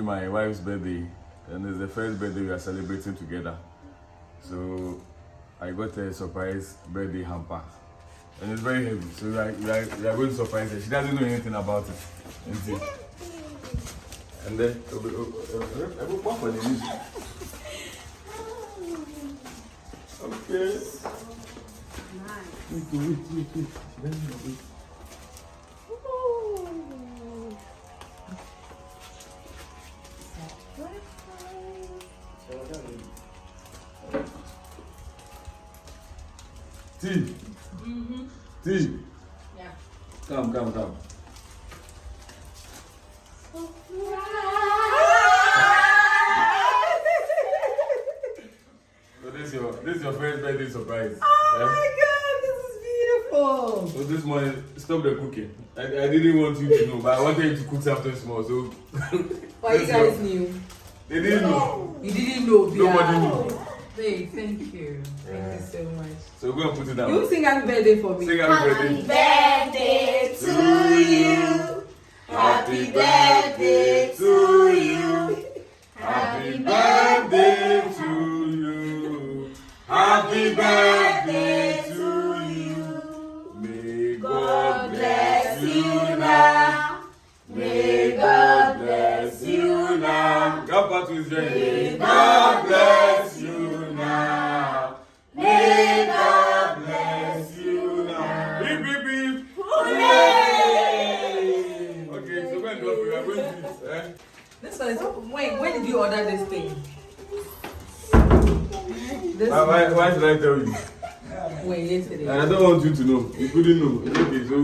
My wife's birthday, and it's the first birthday we are celebrating together. So I got a surprise birthday hamper, and it's very heavy. So we are going to surprise her. She doesn't know anything about it. And then what for the music? Okay. Nice. Wait. T. T. Yeah. Come. So this is your first birthday surprise. Oh my God, this is beautiful. So this morning, stop the cooking. I didn't want you to know, but I wanted you to cook something small. So. Why you guys knew? They didn't know. You didn't know. Nobody knew. Hey, thank you. Thank you so much. So we're gonna put it down. You sing happy birthday for me. Sing happy birthday. Birthday to you. Happy birthday to you. Happy birthday to you. Happy birthday to you. May God bless you now. May God bless you now. Grandpa to his May God bless you now. May God bless you now. Beep, beep, beep. Hooray! Okay, so when we are going to this, This one is. Wait, when did you order this thing? Why should I tell you? Wait, yesterday. I don't want you to know. You couldn't know. It's okay, so